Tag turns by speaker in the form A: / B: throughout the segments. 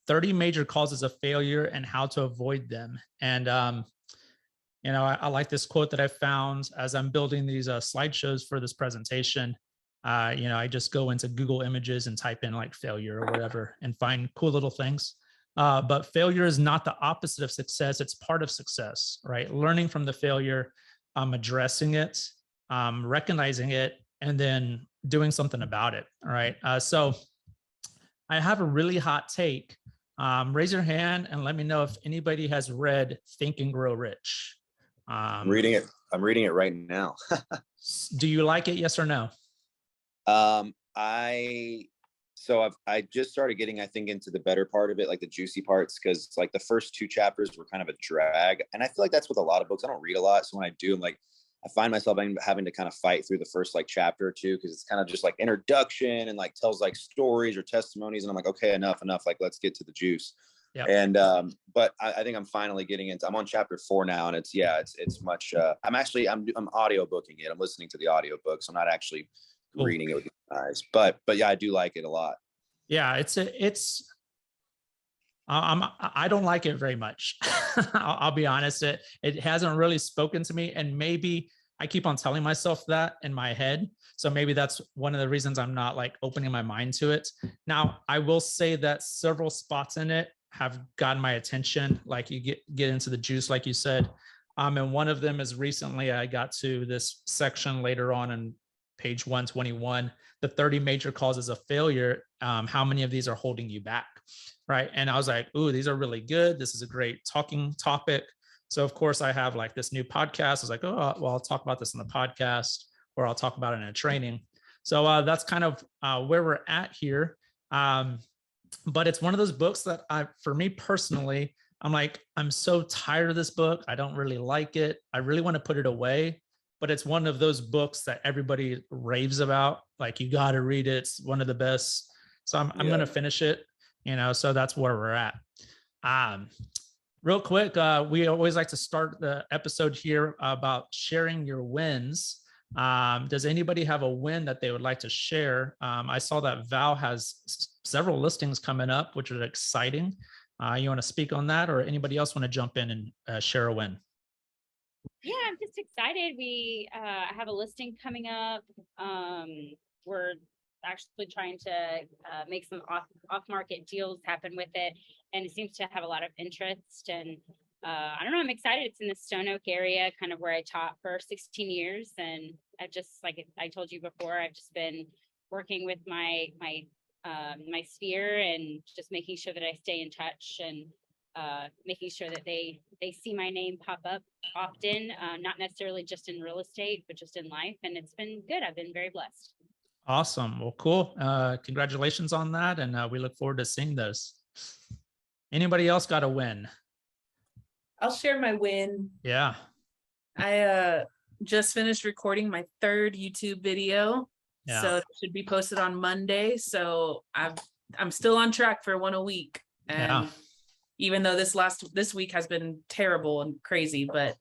A: 30 major causes of failure and how to avoid them. And I like this quote that I found as I'm building these slideshows for this presentation. I just go into Google Images and type in like failure or whatever and find cool little things. But failure is not the opposite of success. It's part of success, right? Learning from the failure, addressing it, recognizing it, and then doing something about it. All right. So I have a really hot take. Raise your hand and let me know if anybody has read Think and Grow Rich.
B: I'm reading it. I'm reading it right now.
A: Do you like it? Yes or no?
B: I just started getting, I think, into the better part of it, like the juicy parts, because like the first 2 chapters were kind of a drag. And I feel like that's with a lot of books. I don't read a lot. So when I do, I find myself having to kind of fight through the first like chapter or 2, because it's kind of just like introduction and like tells like stories or testimonies. And I'm like, okay, enough. Like, let's get to the juice. Yeah. And, but I think I'm finally getting into, I'm on chapter 4 now, and it's much, I'm audio booking it. I'm listening to the audio book. So I'm not actually reading it with my eyes, but yeah, I do like it a lot. Yeah.
A: I don't like it very much. I'll be honest. It hasn't really spoken to me, and maybe I keep on telling myself that in my head. So maybe that's one of the reasons I'm not like opening my mind to it. Now, I will say that several spots in it have gotten my attention. Like you get into the juice, like you said. And one of them is recently I got to this section later on in page 121, the 30 major causes of failure. How many of these are holding you back? Right. And I was like, ooh, these are really good. This is a great talking topic. So of course I have like this new podcast. I was like, oh, well, I'll talk about this in the podcast, or I'll talk about it in a training. So that's kind of where we're at here. But it's one of those books that for me personally, I'm like, I'm so tired of this book. I don't really like it. I really want to put it away, but it's one of those books that everybody raves about. Like, you got to read it. It's one of the best. So I'm going to finish it, so that's where we're at. Real quick, we always like to start the episode here about sharing your wins. Does anybody have a win that they would like to share? I saw that Val has several listings coming up, which is exciting. You want to speak on that, or anybody else want to jump in and share a win?
C: Yeah, I'm just excited. We have a listing coming up. We're actually trying to make some off-market deals happen with it, and it seems to have a lot of interest. And I don't know, I'm excited. It's in the Stone Oak area, kind of where I taught for 16 years. And I've just, like I told you before, I've just been working with my sphere, and just making sure that I stay in touch, and making sure that they see my name pop up often, not necessarily just in real estate, but just in life. And it's been good. I've been very blessed.
A: Awesome. Well, cool. Congratulations on that. And we look forward to seeing those. Anybody else got a win?
D: I'll share my win.
A: Yeah.
D: I just finished recording my 3rd YouTube video. Yeah. So it should be posted on Monday. So I'm still on track for one a week. And even though this week has been terrible and crazy, but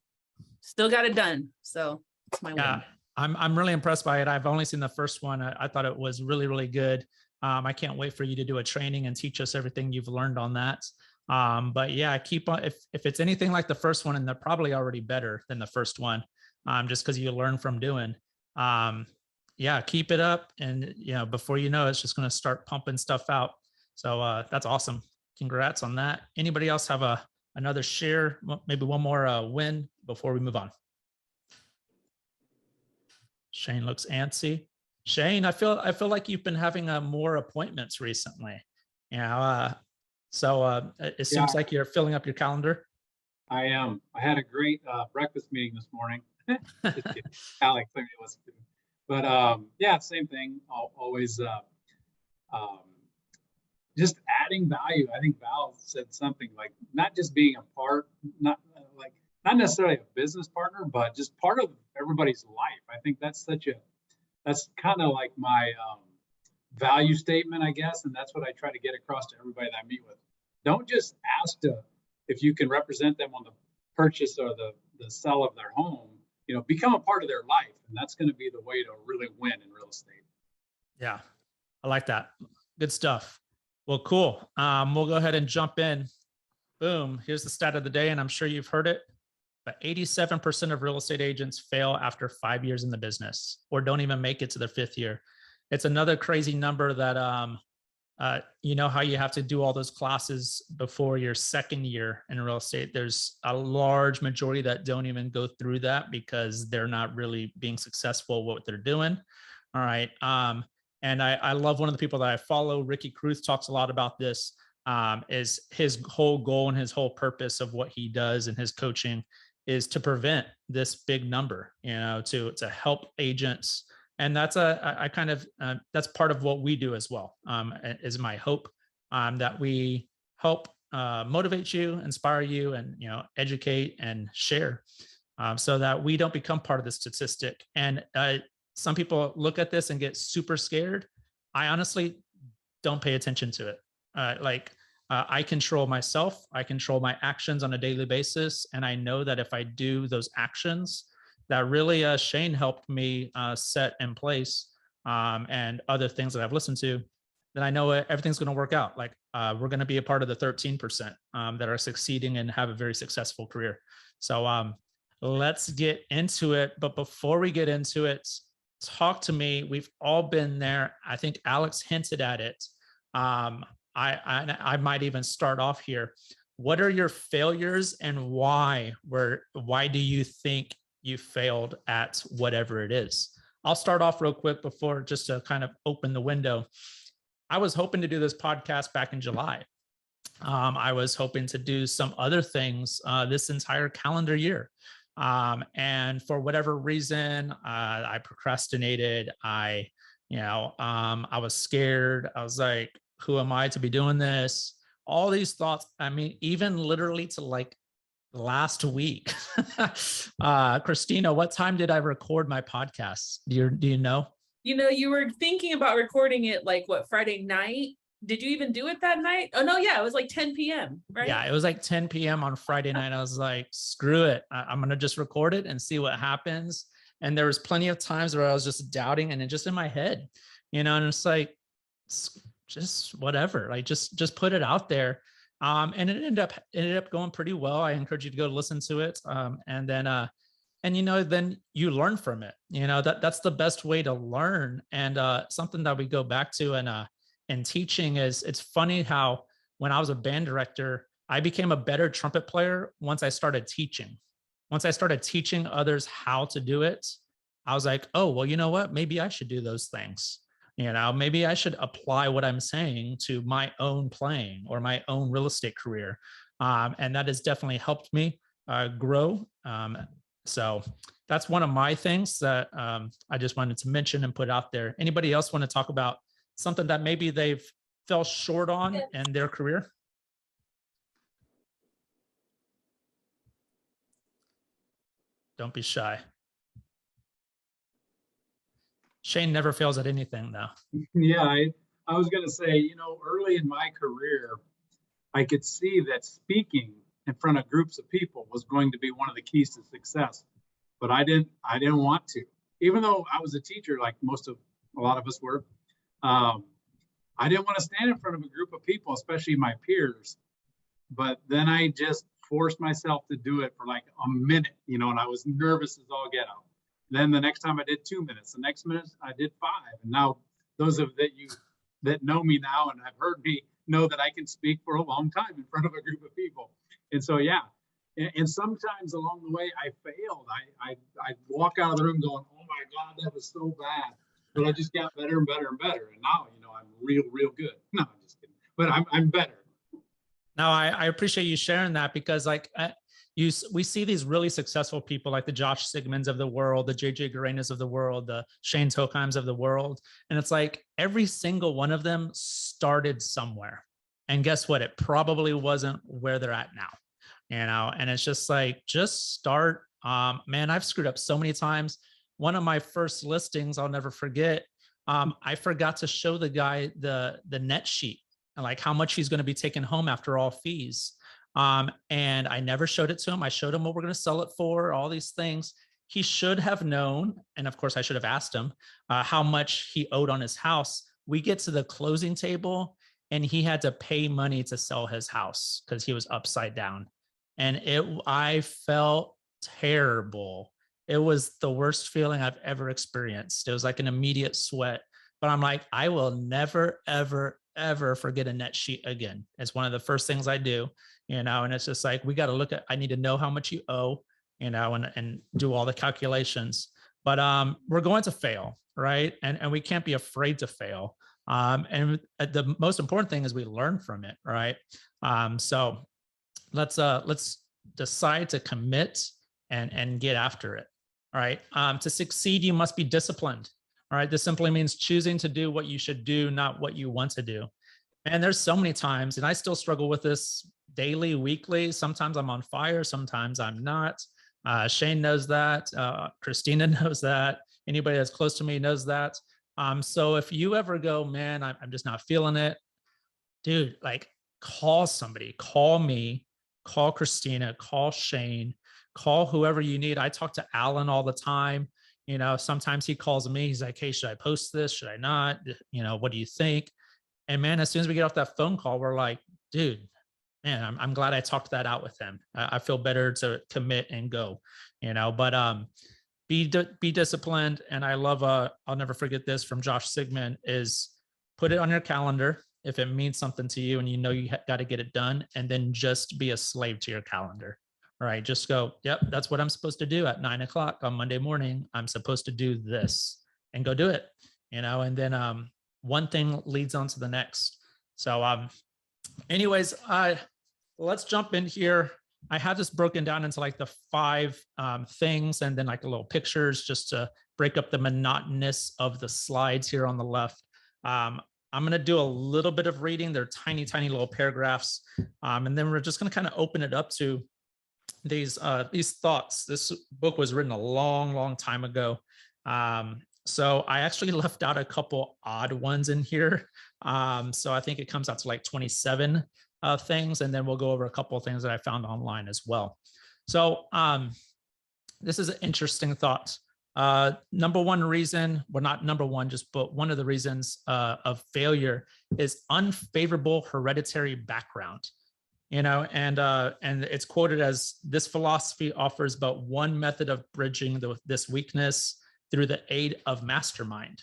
D: still got it done. So it's my win.
A: I'm really impressed by it. I've only seen the first one. I thought it was really, really good. I can't wait for you to do a training and teach us everything you've learned on that. But yeah, keep on. If it's anything like the first one, and they're probably already better than the first one, just because you learn from doing. Yeah, keep it up, and before you know, it's just going to start pumping stuff out. So that's awesome. Congrats on that. Anybody else have another share? Maybe one more win before we move on. Shane looks antsy. Shane, I feel like you've been having more appointments recently. So it seems like you're filling up your calendar.
E: I am. I had a great breakfast meeting this morning. Alex, maybe it wasn't good. But yeah, same thing. Always just adding value. I think Val said something like not just being a part, not necessarily a business partner, but just part of everybody's life. I think that's kind of like my value statement, I guess. And that's what I try to get across to everybody that I meet with. Don't just ask if you can represent them on the purchase or the sell of their home, become a part of their life. And that's going to be the way to really win in real estate.
A: Yeah, I like that. Good stuff. Well, cool. We'll go ahead and jump in. Boom. Here's the stat of the day, and I'm sure you've heard it, but 87% of real estate agents fail after 5 years in the business or don't even make it to their 5th year. It's another crazy number that, you know how you have to do all those classes before your 2nd year in real estate. There's a large majority that don't even go through that because they're not really being successful at what they're doing. All right. And I love one of the people that I follow, Ricky Cruz, talks a lot about this, is his whole goal and his whole purpose of what he does and his coaching is to prevent this big number, you know, to help agents. And that's that's part of what we do as well, is my hope, that we help motivate you, inspire you, and, you know, educate and share, so that we don't become part of the statistic. And some people look at this and get super scared. I honestly don't pay attention to it. I control myself. I control my actions on a daily basis. And I know that if I do those actions that really Shane helped me set in place, and other things that I've listened to, then I know everything's going to work out. Like, we're going to be a part of the 13% that are succeeding and have a very successful career. So let's get into it. But before we get into it, talk to me. We've all been there. I think Alex hinted at it. I might even start off here. What are your failures and why? Why do you think you failed at whatever it is? I'll start off real quick before, just to kind of open the window. I was hoping to do this podcast back in July. I was hoping to do some other things this entire calendar year. And for whatever reason, I procrastinated. I was scared. I was like, who am I to be doing this? All these thoughts. I mean, even literally to like last week. Christina, what time did I record my podcast? Do you know?
D: You know, you were thinking about recording it like what, Friday night? Did you even do it that night? Oh no, yeah, it was like 10 p.m. right?
A: Yeah, it was like 10 p.m. on Friday night. I was like, screw it. I'm gonna just record it and see what happens. And there was plenty of times where I was just doubting, and it just in my head, you know, and it's like, just whatever, like just put it out there. And it ended up going pretty well. I encourage you to go listen to it. And then you know, then you learn from it. You know, that's the best way to learn. And something that we go back to in teaching is, it's funny how when I was a band director, I became a better trumpet player once I started teaching. Once I started teaching others how to do it, I was like, oh, well, you know what? Maybe I should do those things. You know, maybe I should apply what I'm saying to my own playing or my own real estate career. And that has definitely helped me grow. So that's one of my things that I just wanted to mention and put out there. Anybody else want to talk about something that maybe they've fell short on in their career? Don't be shy. Shane never fails at anything, though.
E: Yeah, I was going to say, you know, early in my career, I could see that speaking in front of groups of people was going to be one of the keys to success, but I didn't want to. Even though I was a teacher, like a lot of us were, I didn't want to stand in front of a group of people, especially my peers. But then I just forced myself to do it for like a minute, you know, and I was nervous as all get out. Then the next time I did 2 minutes, the next minute I did 5. And now those of that know me now and have heard me know that I can speak for a long time in front of a group of people. And so, yeah. And sometimes along the way I failed. I walk out of the room going, oh my God, that was so bad. But I just got better and better and better. And now, you know, I'm real good. No, I'm just kidding. But I'm better.
A: No, I appreciate you sharing that, because like we see these really successful people like the Josh Sigmans of the world, the JJ Guarenas of the world, the Shane Tokheims of the world. And it's like every single one of them started somewhere. And guess what? It probably wasn't where they're at now, you know? And it's just like, just start. Man, I've screwed up so many times. One of my first listings, I'll never forget. I forgot to show the guy the net sheet and like how much he's going to be taking home after all fees. And I never showed it to him. I showed him what we're going to sell it for, all these things. He should have known. And of course I should have asked him how much he owed on his house. We get to the closing table and he had to pay money to sell his house because he was upside down. And I felt terrible. It was the worst feeling I've ever experienced. It was like an immediate sweat. But I'm like, I will never, ever, ever forget a net sheet again. It's one of the first things I do, and it's just like, we got to look at, I need to know how much you owe, and do all the calculations. But we're going to fail, right? And we can't be afraid to fail. And the most important thing is we learn from it, right? So let's decide to commit and get after it. All right. To succeed, you must be disciplined. All right. This simply means choosing to do what you should do, not what you want to do. And there's so many times, and I still struggle with this daily, weekly. Sometimes I'm on fire, sometimes I'm not. Shane knows that. Christina knows that. Anybody that's close to me knows that. So if you ever go, man, I'm just not feeling it, dude, like, call somebody, call me, call Christina, call Shane, call whoever you need. I talk to Alan all the time. Sometimes he calls me. He's like, hey, should I post this? Should I not? What do you think? And man, as soon as we get off that phone call, we're like, dude, man, I'm glad I talked that out with him. I feel better to commit and go, but be disciplined. And I love, I'll never forget this from Josh Sigmund, is put it on your calendar if it means something to you and you got to get it done, and then just be a slave to your calendar. All right, just go, yep, that's what I'm supposed to do at 9 o'clock on Monday morning. I'm supposed to do this, and go do it, and then one thing leads on to the next. So anyways, let's jump in here. I have this broken down into like the 5 things, and then like a little pictures just to break up the monotonous of the slides here on the left. I'm going to do a little bit of reading. They're tiny, tiny little paragraphs. And then we're just going to kind of open it up to these thoughts. This book was written a long, long time ago. So I actually left out a couple odd ones in here. So I think it comes out to like 27 things, and then we'll go over a couple of things that I found online as well. So this is an interesting thought. Number one reason, well, not number one, but one of the reasons of failure is unfavorable hereditary background. And it's quoted as, this philosophy offers but one method of bridging this weakness through the aid of mastermind.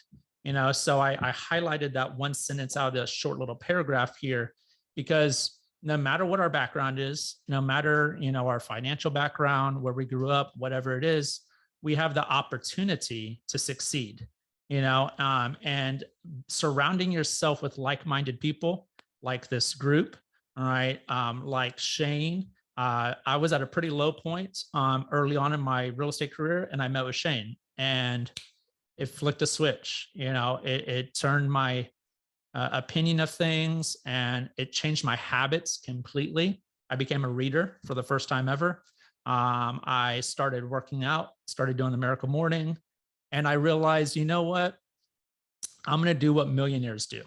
A: So I highlighted that one sentence out of this short little paragraph here, because no matter what our background is, no matter, our financial background, where we grew up, whatever it is, we have the opportunity to succeed, and surrounding yourself with like-minded people, like this group, all right, like Shane. I was at a pretty low point early on in my real estate career, and I met with Shane, and it flicked a switch. It turned my opinion of things, and it changed my habits completely. I became a reader for the first time ever. I started working out, started doing the Miracle Morning, and I realized, you know what? I'm going to do what millionaires do.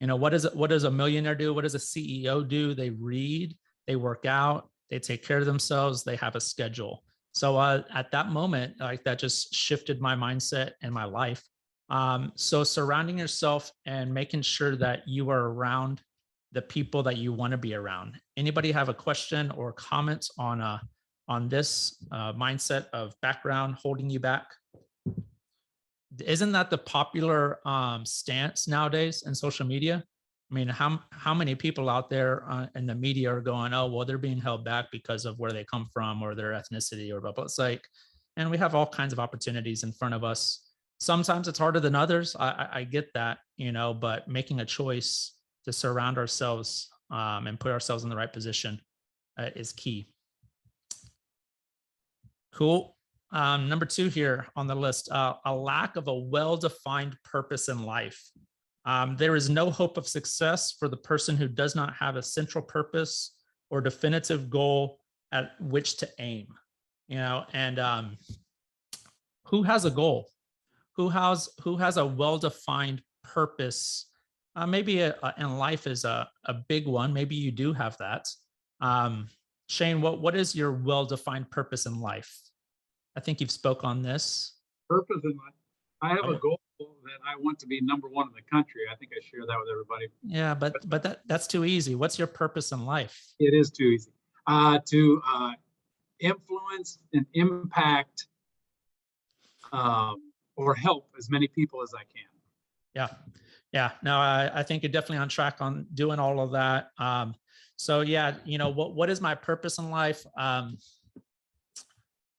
A: What does a millionaire do? What does a CEO do? They read, they work out, they take care of themselves, they have a schedule. So at that moment, like, that just shifted my mindset and my life. So surrounding yourself and making sure that you are around the people that you want to be around. Anybody have a question or comments on this mindset of background holding you back? Isn't that the popular stance nowadays in social media? I mean, how many people out there in the media are going, oh, well, they're being held back because of where they come from or their ethnicity or blah, blah. It's like, and we have all kinds of opportunities in front of us. Sometimes it's harder than others. I get that, but making a choice to surround ourselves and put ourselves in the right position is key. Cool. Number 2 here on the list, a lack of a well-defined purpose in life. There is no hope of success for the person who does not have a central purpose or definitive goal at which to aim. And who has a goal? Who has a well-defined purpose? Maybe in life is a big one. Maybe you do have that. Shane, what is your well-defined purpose in life? I think you've spoke on this.
E: Purpose in life. I have a goal that I want to be number one in the country. I think I share that with everybody.
A: Yeah, but that's too easy. What's your purpose in life?
E: It is too easy. To influence and impact or help as many people as I can.
A: Yeah. Yeah. No, I think you're definitely on track on doing all of that. So yeah, what is my purpose in life?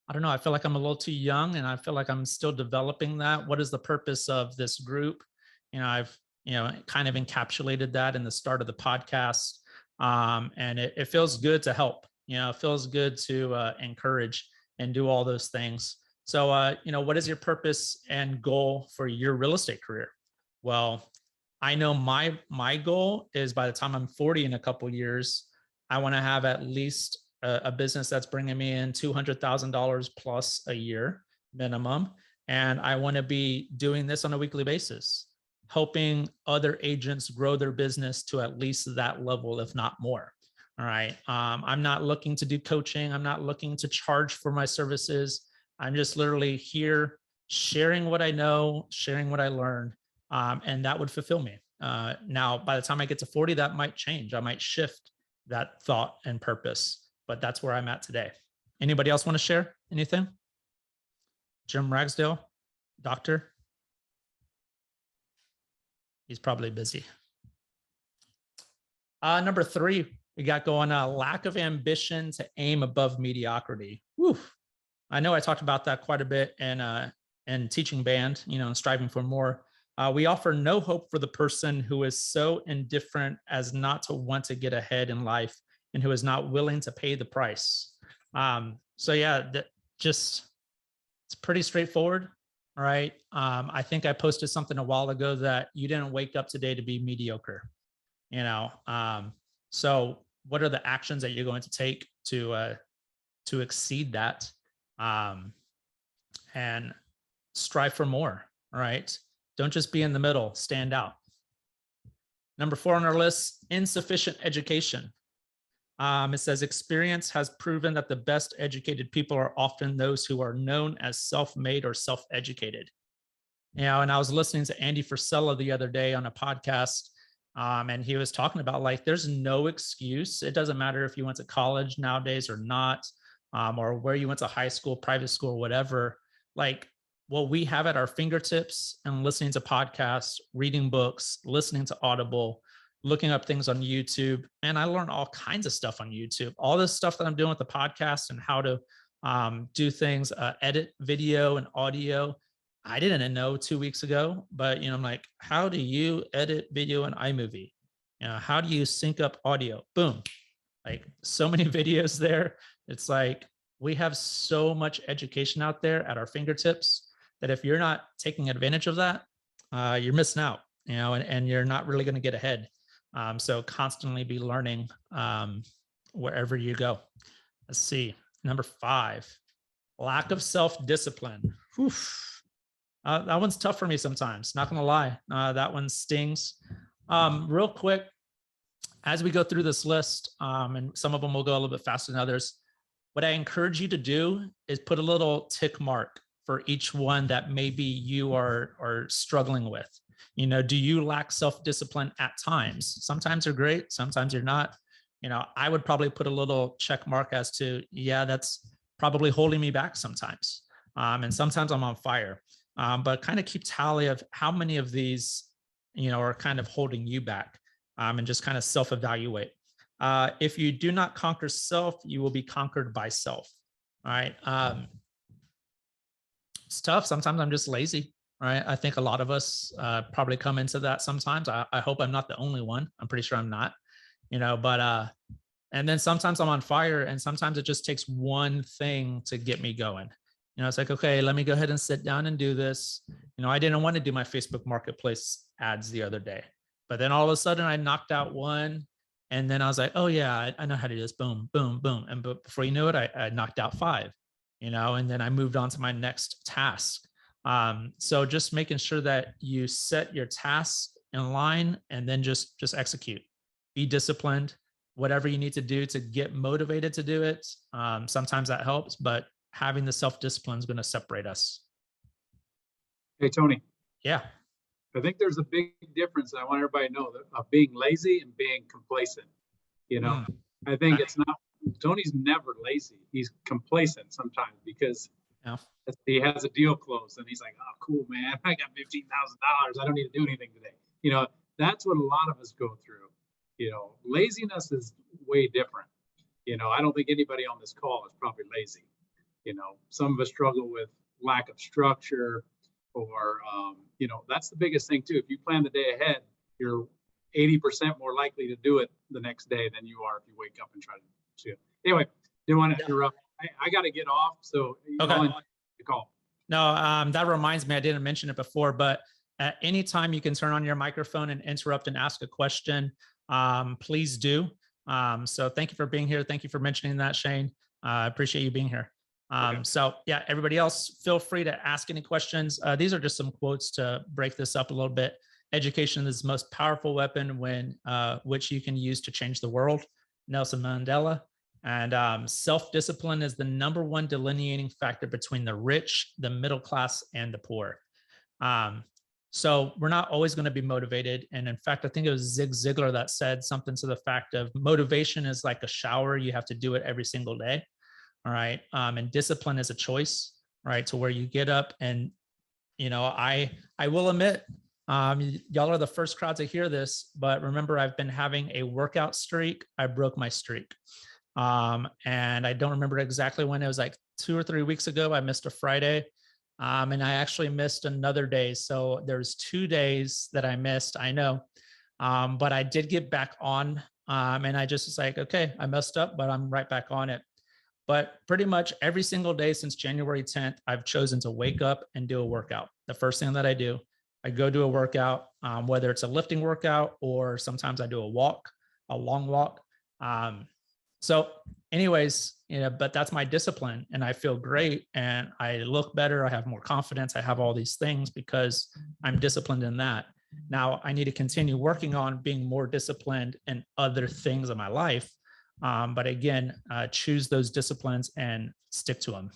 A: I don't know. I feel like I'm a little too young and I feel like I'm still developing that. What is the purpose of this group? I've, kind of encapsulated that in the start of the podcast. And it feels good to help, it feels good to encourage and do all those things. So, what is your purpose and goal for your real estate career? Well, I know my goal is by the time I'm 40 in a couple of years, I want to have at least a business that's bringing me in $200,000 plus a year minimum. And I want to be doing this on a weekly basis, helping other agents grow their business to at least that level, if not more. All right. I'm not looking to do coaching. I'm not looking to charge for my services. I'm just literally here sharing what I know, sharing what I learned. And that would fulfill me. Now, by the time I get to 40, that might change. I might shift that thought and purpose, but that's where I'm at today. Anybody else want to share anything? Jim Ragsdale, doctor? He's probably busy. Number 3, we got going, lack of ambition to aim above mediocrity. Whew. I know I talked about that quite a bit in teaching band, and striving for more. We offer no hope for the person who is so indifferent as not to want to get ahead in life and who is not willing to pay the price. So yeah, it's pretty straightforward. All right. I think I posted something a while ago that you didn't wake up today to be mediocre, so what are the actions that you're going to take to exceed that, and strive for more. All right. Don't just be in the middle, stand out. Number 4 on our list, insufficient education. It says experience has proven that the best educated people are often those who are known as self-made or self-educated. And I was listening to Andy Frisella the other day on a podcast, and he was talking about there's no excuse. It doesn't matter if you went to college nowadays or not, or where you went to high school, private school, whatever. What we have at our fingertips and listening to podcasts, reading books, listening to Audible, looking up things on YouTube. And I learned all kinds of stuff on YouTube. All this stuff that I'm doing with the podcast and how to do things, edit video and audio. I didn't know 2 weeks ago, but I'm like, how do you edit video in iMovie? How do you sync up audio? Boom. So many videos there. It's we have so much education out there at our fingertips that if you're not taking advantage of that, you're missing out, and you're not really going to get ahead. So constantly be learning wherever you go. Let's see. Number 5, lack of self-discipline. That one's tough for me sometimes, not going to lie. That one stings. Real quick, as we go through this list, and some of them will go a little bit faster than others, what I encourage you to do is put a little tick mark for each one that maybe you are struggling with. Do you lack self-discipline at times? Sometimes you're great, sometimes you're not. I would probably put a little check mark as to, yeah, that's probably holding me back sometimes. And sometimes I'm on fire. But kind of keep tally of how many of these, are kind of holding you back, and just kind of self-evaluate. If you do not conquer self, you will be conquered by self. All right. It's tough. Sometimes I'm just lazy. Right. I think a lot of us probably come into that sometimes. I hope I'm not the only one. I'm pretty sure I'm not, but and then sometimes I'm on fire, and sometimes it just takes one thing to get me going. It's okay, let me go ahead and sit down and do this. I didn't want to do my Facebook Marketplace ads the other day, but then all of a sudden I knocked out one, and then I was like, oh yeah, I know how to do this. Boom, boom, boom. And before you knew it, I knocked out 5, and then I moved on to my next task. So just making sure that you set your tasks in line and then just execute. Be disciplined, whatever you need to do to get motivated to do it. Sometimes that helps, but having the self-discipline is going to separate us.
E: Hey, Tony.
A: Yeah.
E: I think there's a big difference. I want everybody to know that of being lazy and being complacent. You know, I think it's not, Tony's never lazy. He's complacent sometimes because
A: Yeah.
E: he has a deal closed and he's like, oh, cool, man. I got $15,000. I don't need to do anything today. You know, that's what a lot of us go through. You know, laziness is way different. You know, I don't think anybody on this call is probably lazy. You know, some of us struggle with lack of structure or, you know, that's the biggest thing too. If you plan the day ahead, you're 80% more likely to do it the next day than you are if you wake up and try to do it. Anyway, didn't want to interrupt. I got to get off. So
A: okay.
E: The call.
A: No, that reminds me, I didn't mention it before, but at any time you can turn on your microphone and interrupt and ask a question, please do. So thank you for being here. Thank you for mentioning that, Shane. I appreciate you being here.
E: Okay.
A: So yeah, everybody else, feel free to ask any questions. These are just some quotes to break this up a little bit. Education is the most powerful weapon which you can use to change the world. Nelson Mandela. And self-discipline is the #1 delineating factor between the rich, the middle class, and the poor. So we're not always going to be motivated. And in fact, I think it was Zig Ziglar that said something to the fact of motivation is like a shower. You have to do it every single day. All right. And discipline is a choice, right? To where you get up and, you know, I will admit, y'all are the first crowd to hear this, but remember, I've been having a workout streak. I broke my streak. And I don't remember exactly when. It was like 2 or 3 weeks ago. I missed a Friday. And I actually missed another day. So there's 2 days that I missed, I know. But I did get back on. And I just was like, okay, I messed up, but I'm right back on it. But pretty much every single day since January 10th, I've chosen to wake up and do a workout. The first thing that I do, I go do a workout, whether it's a lifting workout or sometimes I do a walk, a long walk. So anyways, you know, but that's my discipline and I feel great and I look better. I have more confidence. I have all these things because I'm disciplined in that. Now I need to continue working on being more disciplined in other things in my life. But again, choose those disciplines and stick to them.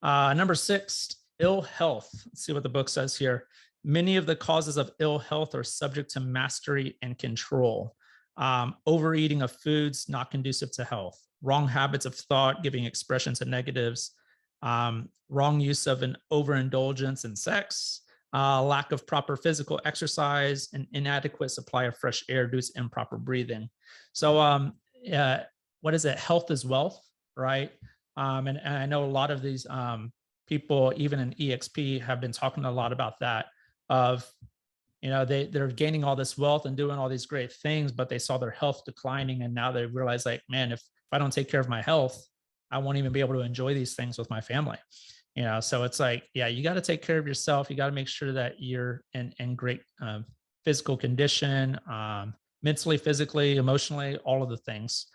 A: Number 6, ill health. Let's see what the book says here. Many of the causes of ill health are subject to mastery and control. Overeating of foods not conducive to health, wrong habits of thought giving expression to negatives, wrong use of an overindulgence in sex, lack of proper physical exercise, an inadequate supply of fresh air due to improper breathing. So what is it? Health is wealth, right? And I know a lot of these people, even in EXP, have been talking a lot about that of, you know, they're gaining all this wealth and doing all these great things, but they saw their health declining. And now they realize like, man, if I don't take care of my health, I won't even be able to enjoy these things with my family. You know, so it's like, yeah, you got to take care of yourself. You got to make sure that you're in great physical condition, mentally, physically, emotionally, all of the things.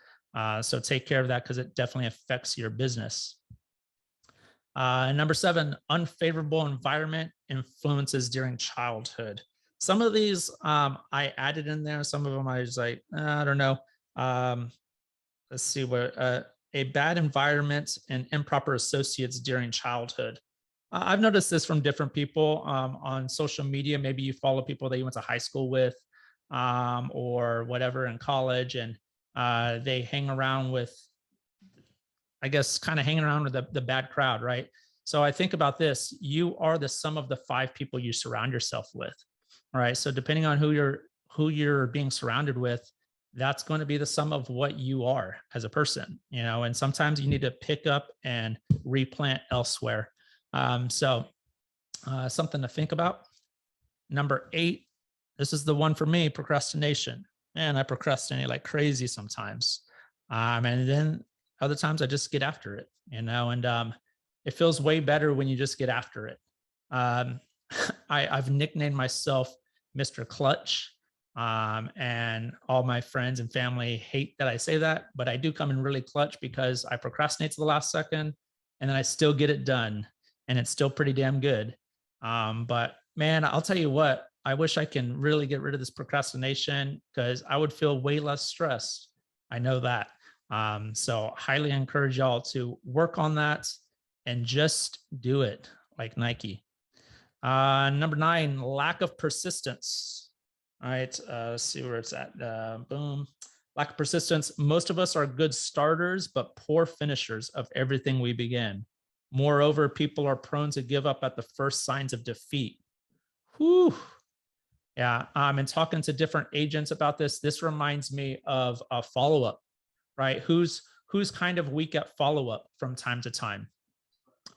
A: So take care of that because it definitely affects your business. Number 7, unfavorable environment influences during childhood. Some of these I added in there. Some of them I was like, I don't know. Let's see what a bad environment and improper associates during childhood. I've noticed this from different people on social media. Maybe you follow people that you went to high school with or whatever in college, and they hang around with, I guess, kind of hanging around with the bad crowd, right? So I think about this. You are the sum of the 5 people you surround yourself with. All right. So depending on who you're being surrounded with, that's going to be the sum of what you are as a person, you know, and sometimes you need to pick up and replant elsewhere. So something to think about. Number 8, this is the one for me, procrastination. Man, I procrastinate like crazy sometimes. And then other times I just get after it, you know, and it feels way better when you just get after it. I've nicknamed myself Mr. Clutch. And all my friends and family hate that I say that, but I do come in really clutch because I procrastinate to the last second and then I still get it done and it's still pretty damn good. But man, I'll tell you what, I wish I can really get rid of this procrastination because I would feel way less stressed. I know that. So highly encourage y'all to work on that and just do it like Nike. Number 9, lack of persistence. All right, let's see where it's at. Boom. Lack of persistence. Most of us are good starters, but poor finishers of everything we begin. Moreover, people are prone to give up at the first signs of defeat. Whew. Yeah, and talking to different agents about this reminds me of a follow-up, right? Who's kind of weak at follow-up from time to time?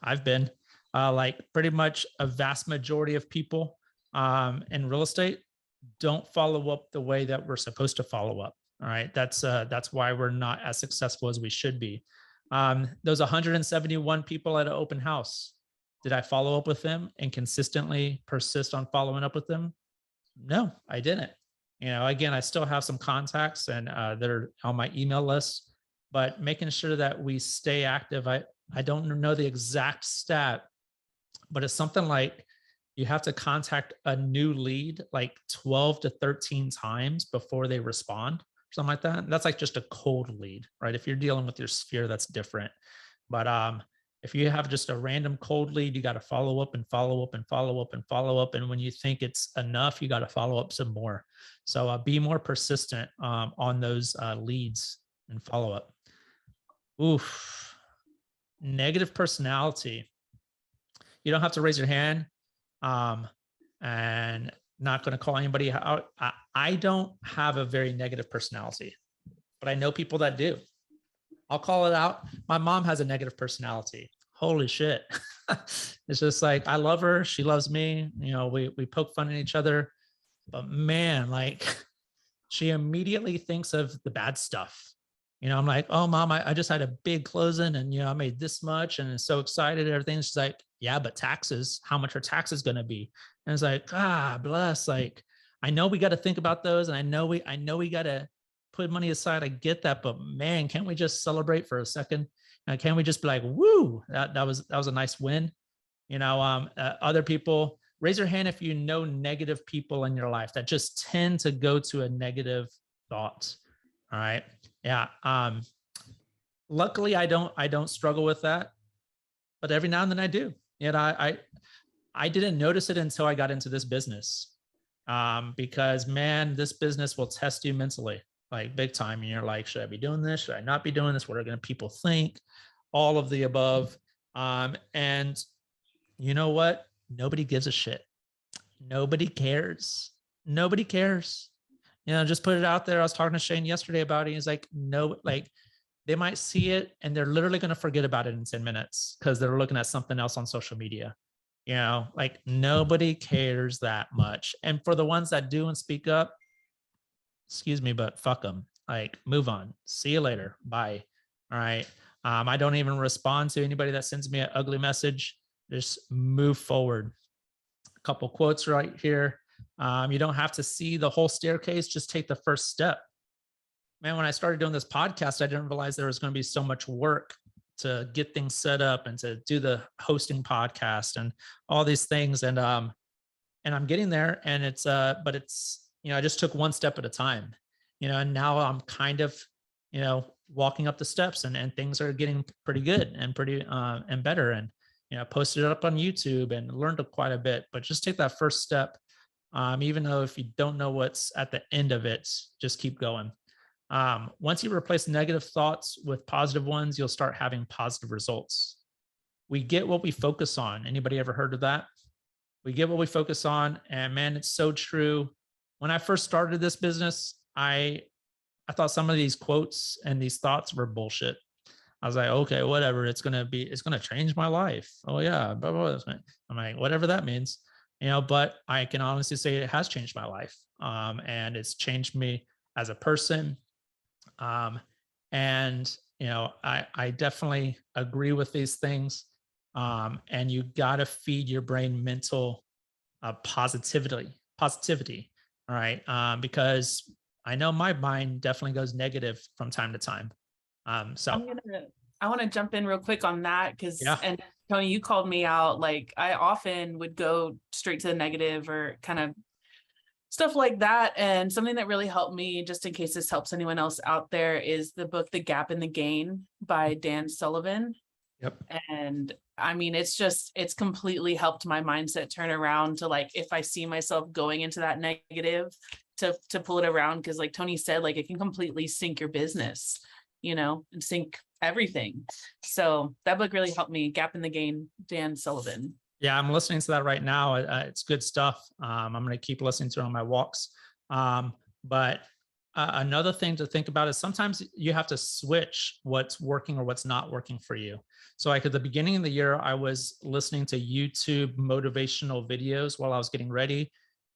A: I've been like pretty much a vast majority of people in real estate don't follow up the way that we're supposed to follow up. All right, that's why we're not as successful as we should be. Those 171 people at an open house, did I follow up with them and consistently persist on following up with them? No, I didn't. You know, again, I still have some contacts and that are on my email list, but making sure that we stay active. I don't know the exact stat, but it's something like you have to contact a new lead like 12 to 13 times before they respond, something like that. That's like just a cold lead, right? If you're dealing with your sphere, that's different. But if you have just a random cold lead, you got to follow up and follow up and follow up and follow up. And when you think it's enough, you got to follow up some more. So be more persistent on those leads and follow up. Oof. Negative personality. You don't have to raise your hand and not going to call anybody out. I don't have a very negative personality, but I know people that do. I'll call it out. My mom has a negative personality. Holy shit. It's just like, I love her. She loves me. You know, we poke fun at each other, but man, like she immediately thinks of the bad stuff. You know, I'm like, oh mom, I just had a big closing and, you know, I made this much and so excited and everything. She's like, yeah, but taxes, how much are taxes going to be? And it's like, bless. Like, I know we got to think about those. And I know we got to put money aside. I get that, but man, can't we just celebrate for a second? And can't we just be like, woo, that was a nice win. You know, other people, raise your hand if you know negative people in your life that just tend to go to a negative thought. All right. Yeah. Luckily I don't struggle with that, but every now and then I do. And I didn't notice it until I got into this business. Because man, this business will test you mentally, like big time. And you're like, should I be doing this? Should I not be doing this? What are people think? All of the above. And you know what? Nobody gives a shit. Nobody cares. Nobody cares. You know, just put it out there. I was talking to Shane yesterday about it. He's like, no, like they might see it and they're literally going to forget about it in 10 minutes because they're looking at something else on social media. You know, like nobody cares that much. And for the ones that do and speak up, excuse me, but fuck them. Like, move on. See you later. Bye. All right. I don't even respond to anybody that sends me an ugly message. Just move forward. A couple quotes right here. You don't have to see the whole staircase. Just take the first step. Man, when I started doing this podcast, I didn't realize there was going to be so much work to get things set up and to do the hosting podcast and all these things. And I'm getting there, and but it's, you know, I just took one step at a time, you know, and now I'm kind of, you know, walking up the steps and things are getting pretty good and pretty, and better. And, you know, posted it up on YouTube and learned quite a bit, but just take that first step. Even though if you don't know what's at the end of it, just keep going. Once you replace negative thoughts with positive ones, you'll start having positive results. We get what we focus on. Anybody ever heard of that? We get what we focus on. And man, it's so true. When I first started this business, I thought some of these quotes and these thoughts were bullshit. I was like, okay, whatever. It's going to change my life. Oh yeah. Blah, blah, blah. I'm like, whatever that means, you know, but I can honestly say it has changed my life. And it's changed me as a person. And, you know, I definitely agree with these things. And you got to feed your brain mental positivity. All right. Because I know my mind definitely goes negative from time to time. So
D: I want to jump in real quick on that because, and Tony, you called me out. Like I often would go straight to the negative or kind of stuff like that. And something that really helped me, just in case this helps anyone else out there, is the book, The Gap and the Gain by Dan Sullivan.
A: Yep.
D: And I mean, it's completely helped my mindset turn around to like, if I see myself going into that negative, to pull it around. Cause like Tony said, like it can completely sink your business, and sink everything. So that book really helped me. Gap in the Gain, Dan Sullivan.
A: Yeah, I'm listening to that right now. It's good stuff. I'm going to keep listening to it on my walks. But another thing to think about is sometimes you have to switch what's working or what's not working for you. So like at the beginning of the year, I was listening to YouTube motivational videos while I was getting ready.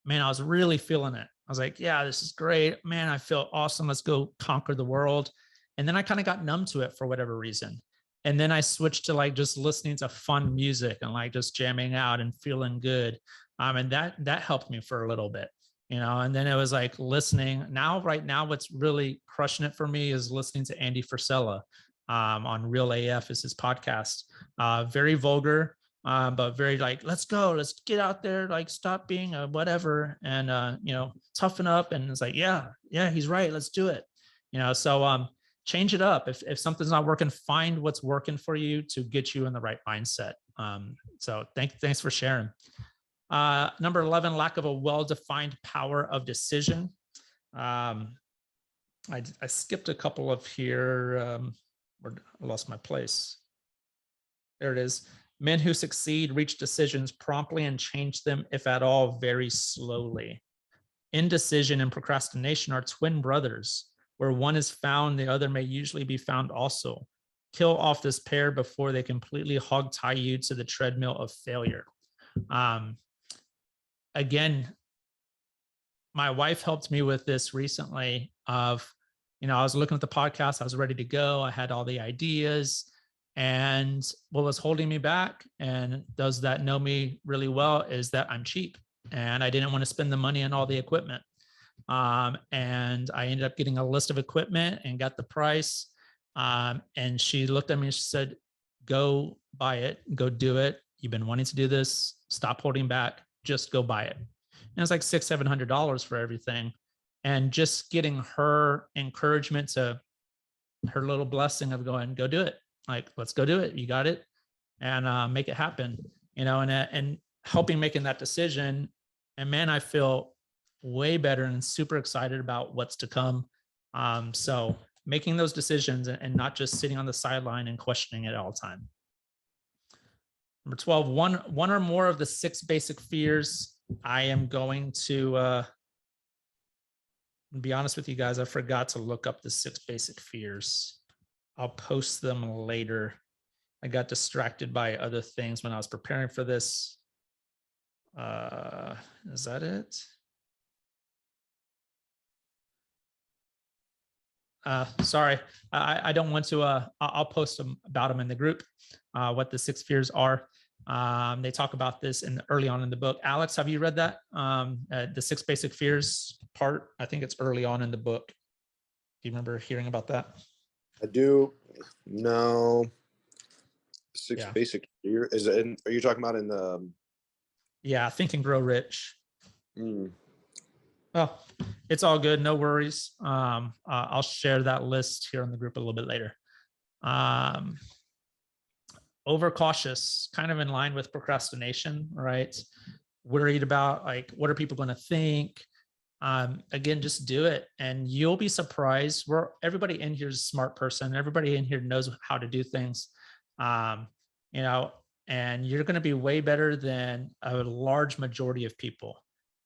A: Man, I was really feeling it. I was like, yeah, this is great. Man, I feel awesome. Let's go conquer the world. And then I kind of got numb to it for whatever reason. And then I switched to like just listening to fun music and like just jamming out and feeling good. And that helped me for a little bit, and then it was like listening. Right now, what's really crushing it for me is listening to Andy Frisella on Real AF is his podcast. Very vulgar, but very like, let's go, let's get out there, like stop being a whatever and, toughen up. And it's like, yeah, he's right. Let's do it. So change it up. If something's not working, find what's working for you to get you in the right mindset. So thanks for sharing. Number 11, lack of a well-defined power of decision. I skipped a couple of here. I lost my place. There it is. Men who succeed reach decisions promptly and change them, if at all, very slowly. Indecision and procrastination are twin brothers. Where one is found, the other may usually be found also. Kill off this pair before they completely hog tie you to the treadmill of failure. Again, my wife helped me with this recently of, I was looking at the podcast, I was ready to go. I had all the ideas, and what was holding me back, and those that know me really well, is that I'm cheap and I didn't want to spend the money on all the equipment. And I ended up getting a list of equipment and got the price. And she looked at me and she said, go buy it, go do it. You've been wanting to do this. Stop holding back. Just go buy it. And it's like $600-700 for everything. And just getting her encouragement, to her little blessing of going, go do it. Like, let's go do it. You got it. And make it happen, and helping making that decision. And man, I feel way better and super excited about what's to come. So making those decisions and not just sitting on the sideline and questioning it all the time. Number 12, one or more of the 6 basic fears. I am going to be honest with you guys. I forgot to look up the 6 basic fears. I'll post them later. I got distracted by other things when I was preparing for this. Is that it? Sorry, I don't want to, I'll post them about them in the group, what the 6 fears are. They talk about this early on in the book. Alex, have you read that? The 6 basic fears part? I think it's early on in the book. Do you remember hearing about that?
F: I do. No. 6 basic fears. Is it are you talking about in the?
A: Yeah, Think and Grow Rich. Well, it's all good. No worries. I'll share that list here in the group a little bit later. Overcautious, kind of in line with procrastination, right? Worried about like, what are people going to think? Again, just do it and you'll be surprised. Everybody in here is a smart person. Everybody in here knows how to do things, and you're going to be way better than a large majority of people.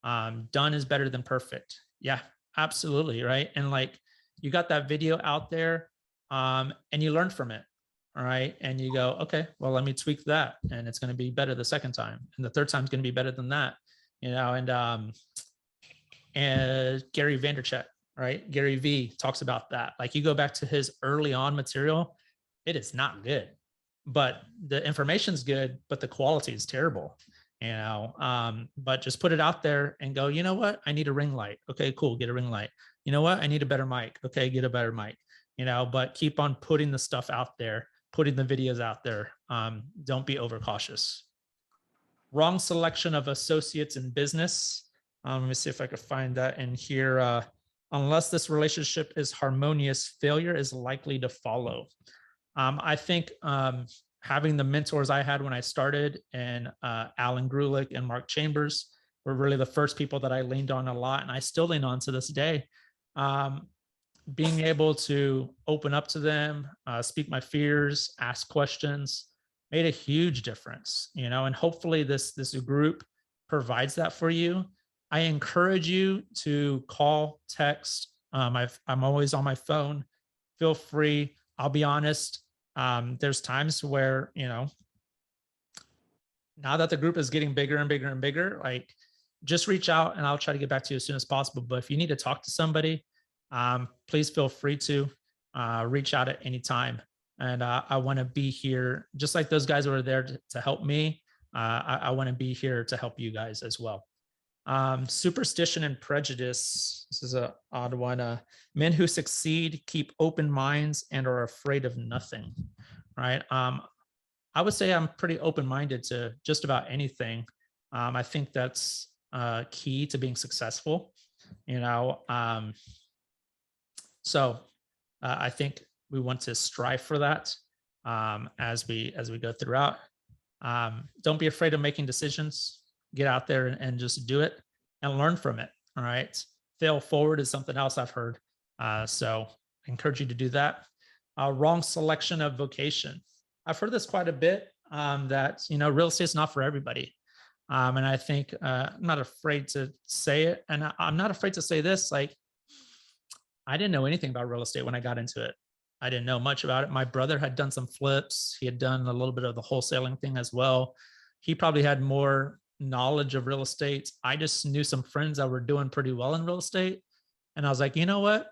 A: Done is better than perfect. Yeah, absolutely. Right. And like, you got that video out there, and you learn from it. All right. And you go, okay, well, let me tweak that. And it's going to be better the second time. And the third time is going to be better than that, and Gary Vaynerchuk, right? Gary V talks about that. Like, you go back to his early on material, it is not good, but the information's good, but the quality is terrible. But just put it out there and go, you know what? I need a ring light. Okay, cool. Get a ring light. You know what? I need a better mic. Okay, get a better mic, but keep on putting the stuff out there, putting the videos out there. Don't be overcautious. Wrong selection of associates in business. Let me see if I can find that in here. Unless this relationship is harmonious, failure is likely to follow. I think having the mentors I had when I started, and Alan Grulick and Mark Chambers were really the first people that I leaned on a lot, and I still lean on to this day. Being able to open up to them, speak my fears, ask questions, made a huge difference, and hopefully this group provides that for you. I encourage you to call, text. I'm always on my phone. Feel free. I'll be honest. There's times where, now that the group is getting bigger and bigger and bigger, like, just reach out and I'll try to get back to you as soon as possible. But if you need to talk to somebody, please feel free to reach out at any time. And I want to be here, just like those guys were there to help me. I want to be here to help you guys as well. Superstition and prejudice. This is an odd one. Men who succeed keep open minds and are afraid of nothing. Right. I would say I'm pretty open-minded to just about anything. I think that's key to being successful. So I think we want to strive for that as we go throughout. Don't be afraid of making decisions. Get out there and just do it and learn from it. All right. Fail forward is something else I've heard. So I encourage you to do that. Wrong selection of vocation. I've heard this quite a bit, that, real estate is not for everybody. And I think I'm not afraid to say it. And I'm not afraid to say this, like, I didn't know anything about real estate when I got into it. I didn't know much about it. My brother had done some flips. He had done a little bit of the wholesaling thing as well. He probably had more knowledge of real estate. I just knew some friends that were doing pretty well in real estate. And I was like, you know what?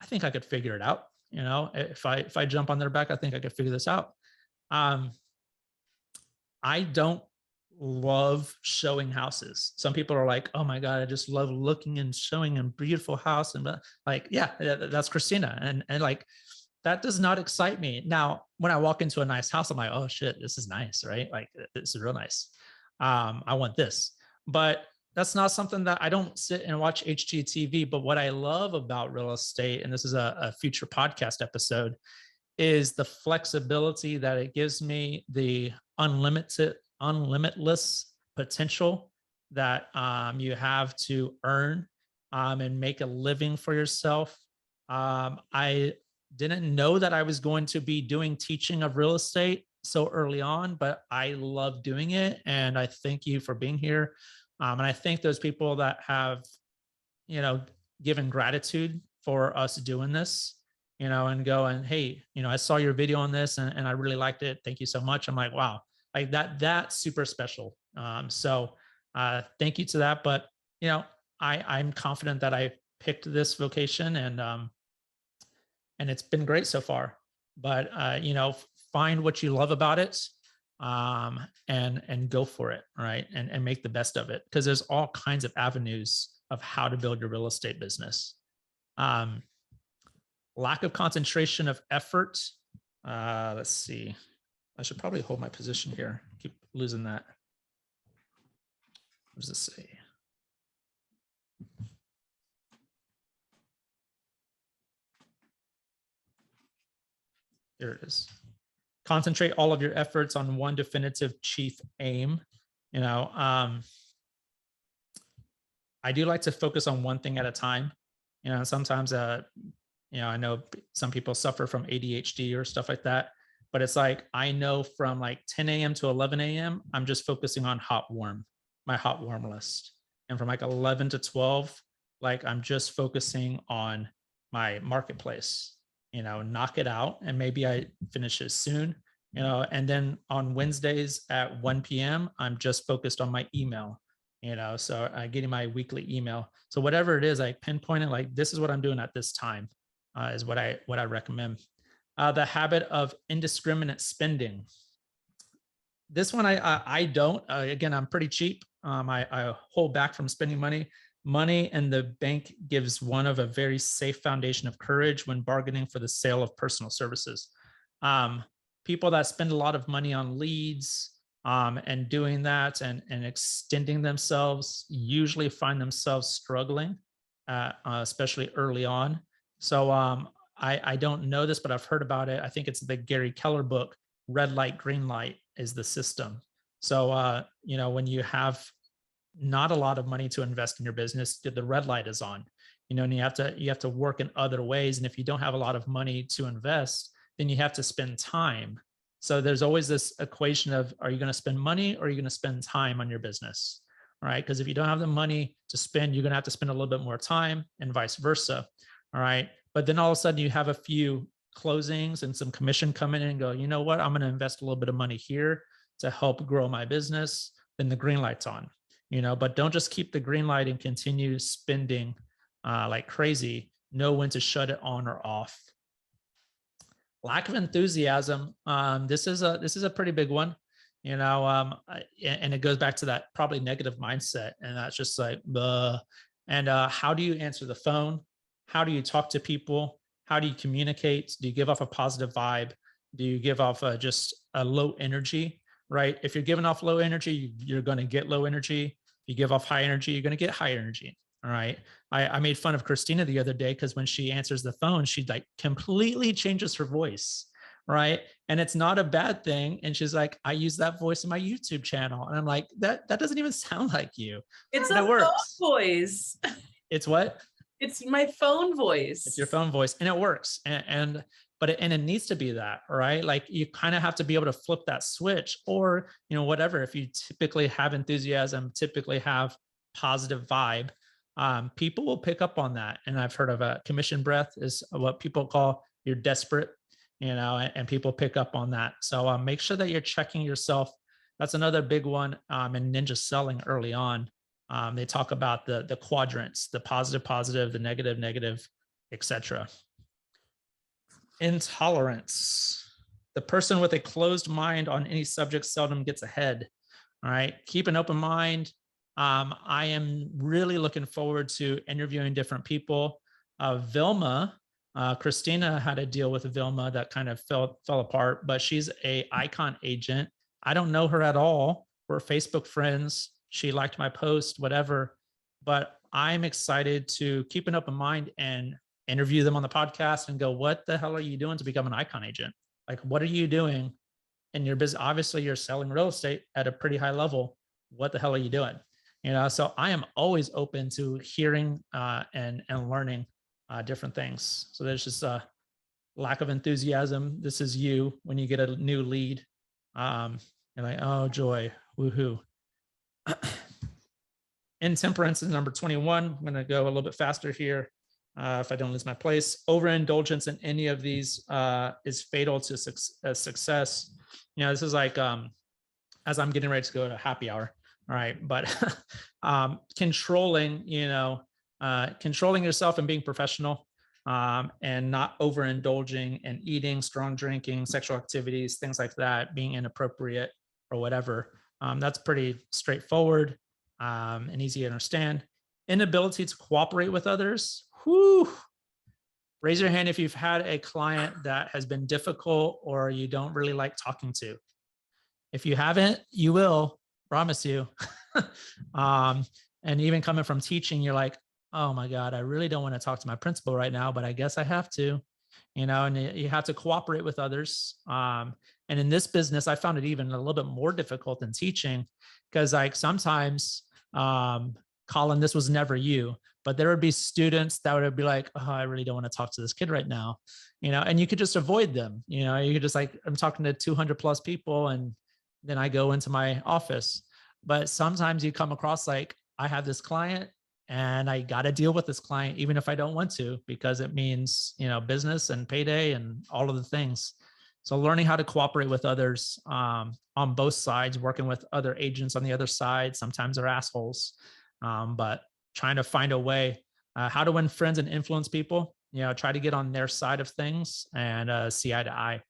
A: I think I could figure it out. If I jump on their back, I think I could figure this out. I don't love showing houses. Some people are like, oh my God, I just love looking and showing a beautiful house. And like, yeah, that's Christina. And like, that does not excite me. Now, when I walk into a nice house, I'm like, oh shit, this is nice, right? Like, this is real nice. I want this. But that's not something that I don't sit and watch HGTV. But what I love about real estate, and this is a future podcast episode, is the flexibility that it gives me, the unlimitless potential that you have to earn and make a living for yourself. I didn't know that I was going to be doing teaching of real estate so early on, but I love doing it. And I thank you for being here. And I thank those people that have, given gratitude for us doing this, and going, hey, I saw your video on this and I really liked it. Thank you so much. I'm like, wow, like that's super special. So thank you to that. But, I'm confident that I picked this vocation and it's been great so far. But, find what you love about it and go for it, right? And make the best of it, because there's all kinds of avenues of how to build your real estate business. Lack of concentration of effort. Let's see. I should probably hold my position here. Keep losing that. What does this say? There it is. Concentrate all of your efforts on one definitive chief aim. I do like to focus on one thing at a time. Sometimes, I know some people suffer from ADHD or stuff like that, but it's like, I know from like 10 a.m. to 11 a.m., I'm just focusing on my hot warm list. And from like 11 to 12, like I'm just focusing on my marketplace, knock it out. And maybe I finish it soon, and then on Wednesdays at 1 p.m., I'm just focused on my email, so I'm getting my weekly email. So whatever it is, I pinpoint it, like, this is what I'm doing at this time, is what I recommend. The habit of indiscriminate spending. This one, I don't, again, I'm pretty cheap. I hold back from spending money. Money in the bank gives one of a very safe foundation of courage when bargaining for the sale of personal services. People that spend a lot of money on leads and doing that and extending themselves usually find themselves struggling, especially early on. So I don't know this, but I've heard about it. I think it's the Gary Keller book, red light, green light is the system. So, you know, when you have not a lot of money to invest in your business, the red light is on, you know, and you have to work in other ways. And if you don't have a lot of money to invest, then you have to spend time. So there's always this equation of, are you going to spend money or are you going to spend time on your business? All right. Because if you don't have the money to spend, you're going to have to spend a little bit more time and vice versa. All right. But then all of a sudden you have a few closings and some commission come in and go, you know what, I'm going to invest a little bit of money here to help grow my business. Then the green light's on, you know, but don't just keep the green light and continue spending like crazy. Know when to shut it on or off. Lack of enthusiasm. This is a pretty big one, you know, and it goes back to that probably negative mindset. And that's just like, and how do you answer the phone? How do you talk to people? How do you communicate? Do you give off a positive vibe? Do you give off just a low energy, right? If you're giving off low energy, you're going to get low energy. If you give off high energy, you're going to get high energy. All right. I made fun of Christina the other day because when she answers the phone, she like completely changes her voice. Right. And it's not a bad thing. And she's like, I use that voice in my YouTube channel. And I'm like, that doesn't even sound like you.
D: It's
A: and
D: a phone voice.
A: It's what?
D: It's my phone voice.
A: It's your phone voice, and it works. But it needs to be that, right? Like you kind of have to be able to flip that switch, or, you know, whatever. If you typically have enthusiasm, typically have positive vibe, people will pick up on that. And I've heard of a commission breath is what people call you're desperate, you know, and people pick up on that. So make sure that you're checking yourself. That's another big one in ninja selling early on. They talk about the quadrants, the positive, the negative, etc. Intolerance. The person with a closed mind on any subject seldom gets ahead. All right. Keep an open mind. I am really looking forward to interviewing different people. Vilma, Christina had a deal with Vilma that kind of fell apart, but she's a icon agent. I don't know her at all. We're Facebook friends. She liked my post, whatever, but I'm excited to keep an open mind and interview them on the podcast and go, what the hell are you doing to become an icon agent? Like, what are you doing in your business? Obviously you're selling real estate at a pretty high level. What the hell are you doing? You know, so I am always open to hearing and learning different things. So there's just a lack of enthusiasm. This is you when you get a new lead. You're like, oh, joy, woohoo. Intemperance is number 21. I'm going to go a little bit faster here if I don't lose my place. Overindulgence in any of these is fatal to success. You know, this is like as I'm getting ready to go to happy hour. All right. But controlling, you know, controlling yourself and being professional and not overindulging and eating, strong drinking, sexual activities, things like that, being inappropriate or whatever. That's pretty straightforward and easy to understand. Inability to cooperate with others. Whew. Raise your hand if you've had a client that has been difficult or you don't really like talking to. If you haven't, you will. Promise you. And even coming from teaching, you're like, oh my God, I really don't want to talk to my principal right now, but I guess I have to, you know, and you have to cooperate with others. And in this business, I found it even a little bit more difficult than teaching because like sometimes, Colin, this was never you, but there would be students that would be like, oh, I really don't want to talk to this kid right now, you know, and you could just avoid them. You know, you could just like, I'm talking to 200 plus people and then I go into my office. But sometimes you come across like, I have this client and I got to deal with this client, even if I don't want to, because it means, you know, business and payday and all of the things. So learning how to cooperate with others on both sides, working with other agents on the other side, sometimes they're assholes, but trying to find a way how to win friends and influence people, you know, try to get on their side of things and see eye to eye.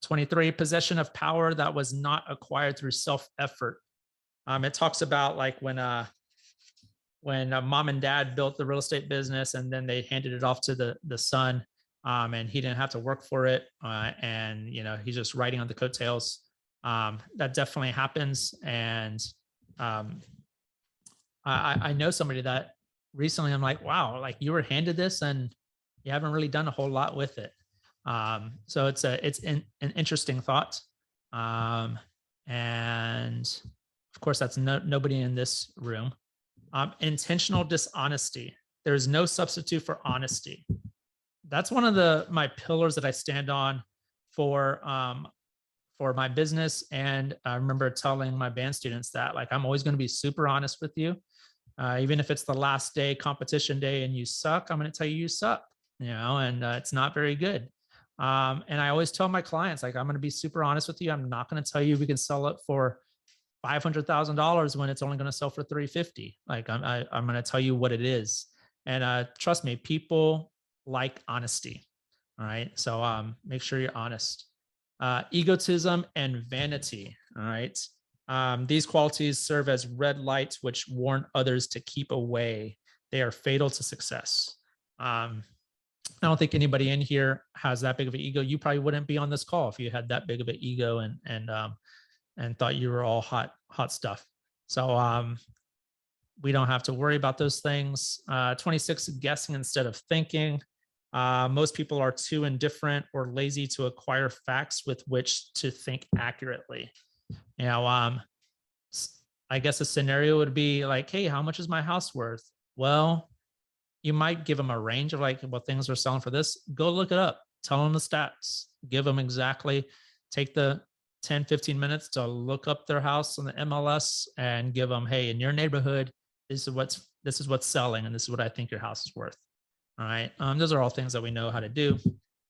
A: 23, possession of power that was not acquired through self-effort. It talks about like when mom and dad built the real estate business and then they handed it off to the son and he didn't have to work for it. And, you know, he's just riding on the coattails. That definitely happens. And I know somebody that recently I'm like, wow, like you were handed this and you haven't really done a whole lot with it. So it's an interesting thought. And of course, that's nobody in this room. Intentional dishonesty. There's no substitute for honesty. That's one of my pillars that I stand on for my business. And I remember telling my band students that, like, I'm always going to be super honest with you. Even if it's the last day, competition day, and you suck, I'm going to tell you suck, and it's not very good. And I always tell my clients, like, I'm going to be super honest with you. I'm not going to tell you we can sell it for $500,000 when it's only going to sell for $350. Like, I'm going to tell you what it is. And trust me, people like honesty. All right. So make sure you're honest. Egotism and vanity. All right. These qualities serve as red lights which warn others to keep away. They are fatal to success. I don't think anybody in here has that big of an ego. You probably wouldn't be on this call if you had that big of an ego and thought you were all hot stuff. So we don't have to worry about those things. 26, guessing instead of thinking. Most people are too indifferent or lazy to acquire facts with which to think accurately. I guess a scenario would be like, hey, how much is my house worth? Well, you might give them a range of like, well, things are selling for this. Go look it up. Tell them the stats. Give them exactly. Take the 10, 15 minutes to look up their house on the MLS and give them, hey, in your neighborhood, this is what's selling, and this is what I think your house is worth. All right. Those are all things that we know how to do.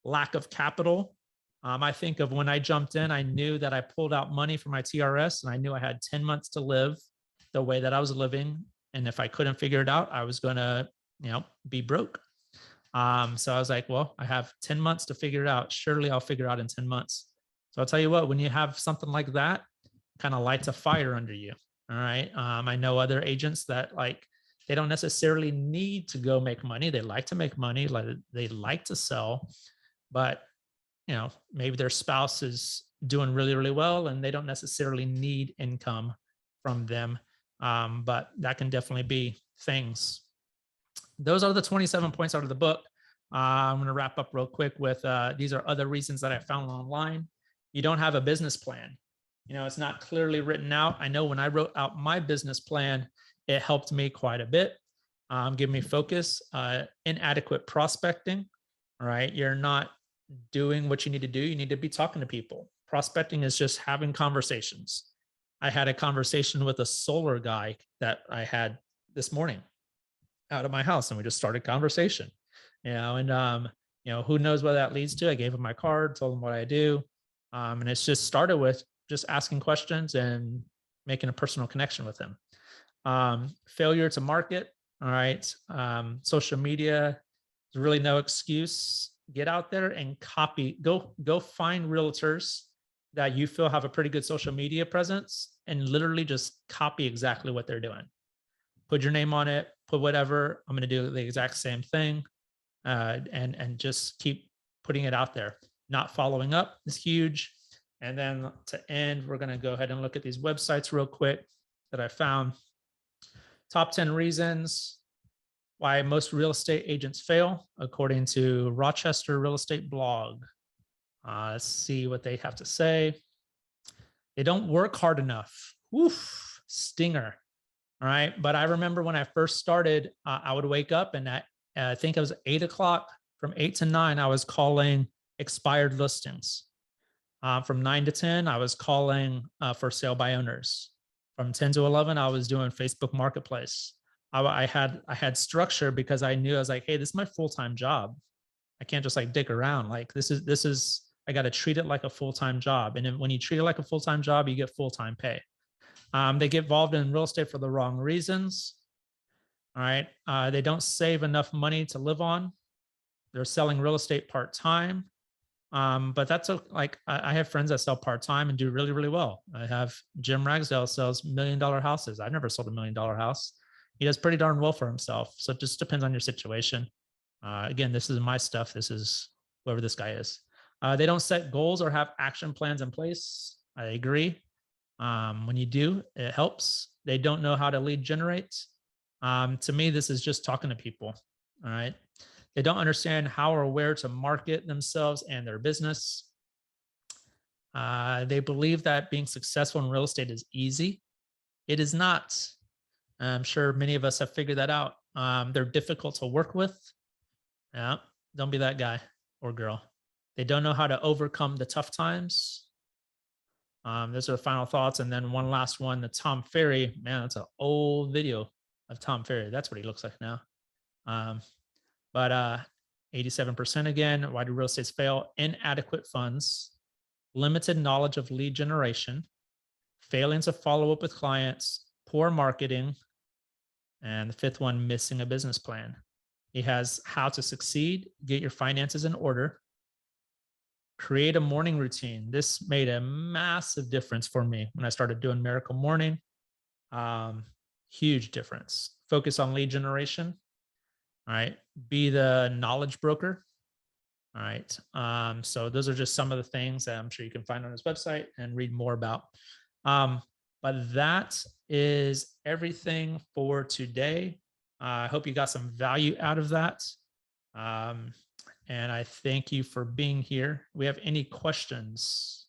A: Lack of capital. I think of when I jumped in, I knew that I pulled out money for my TRS, and I knew I had 10 months to live the way that I was living. And if I couldn't figure it out, I was going to, be broke. So I was like, well, I have 10 months to figure it out. Surely I'll figure it out in 10 months. So I'll tell you what, when you have something like that, kind of lights a fire under you. All right. I know other agents that, like, they don't necessarily need to go make money. They like to make money. Like, they like to sell, but maybe their spouse is doing really, really well, and they don't necessarily need income from them. But that can definitely be things. Those are the 27 points out of the book. I'm going to wrap up real quick with these are other reasons that I found online. You don't have a business plan. It's not clearly written out. I know when I wrote out my business plan, it helped me quite a bit. Give me focus. Inadequate prospecting. All right. You're not doing what you need to do. You need to be talking to people. Prospecting is just having conversations. I had a conversation with a solar guy that I had this morning out of my house, and we just started conversation, and who knows what that leads to. I gave him my card, told him what I do. And it's just started with just asking questions and making a personal connection with him. Failure to market. All right. Social media is really no excuse. Get out there and copy. Go find realtors that you feel have a pretty good social media presence, and literally just copy exactly what they're doing. Put your name on it, put whatever. I'm going to do the exact same thing, and just keep putting it out there. Not following up is huge. And then to end, we're going to go ahead and look at these websites real quick that I found. Top 10 reasons why most real estate agents fail, according to Rochester Real Estate Blog. Let's see what they have to say. They don't work hard enough. Oof, stinger. All right. But I remember when I first started, I would wake up, and I think it was 8 o'clock. From 8 to 9, I was calling expired listings. From 9 to 10, I was calling for sale by owners. From 10 to 11, I was doing Facebook Marketplace. I had structure because I knew, I was like, hey, this is my full-time job. I can't just like dick around. Like, this is I got to treat it like a full-time job. And then when you treat it like a full-time job, you get full-time pay. They get involved in real estate for the wrong reasons. All right. They don't save enough money to live on. They're selling real estate part-time. But that's like, I have friends that sell part-time and do really, really well. I have Jim Ragsdale sells $1 million houses. I've never sold $1 million house. He does pretty darn well for himself. So it just depends on your situation. Again, this is my stuff. This is whoever this guy is. They don't set goals or have action plans in place. I agree. When you do, it helps. They don't know how to lead generate. To me, this is just talking to people. All right. They don't understand how or where to market themselves and their business. They believe that being successful in real estate is easy. It is not. I'm sure many of us have figured that out. They're difficult to work with. Yeah, don't be that guy or girl. They don't know how to overcome the tough times. Those are the final thoughts. And then one last one, the Tom Ferry. Man, that's an old video of Tom Ferry. That's what he looks like now. But 87% again, why do real estates fail? Inadequate funds, limited knowledge of lead generation, failing to follow up with clients, poor marketing, and the fifth one, missing a business plan. He has how to succeed, get your finances in order, create a morning routine. This made a massive difference for me when I started doing Miracle Morning. Huge difference. Focus on lead generation. All right. Be the knowledge broker. All right. So those are just some of the things that I'm sure you can find on his website and read more about. But that is everything for today. I hope you got some value out of that. And I thank you for being here. We have any questions?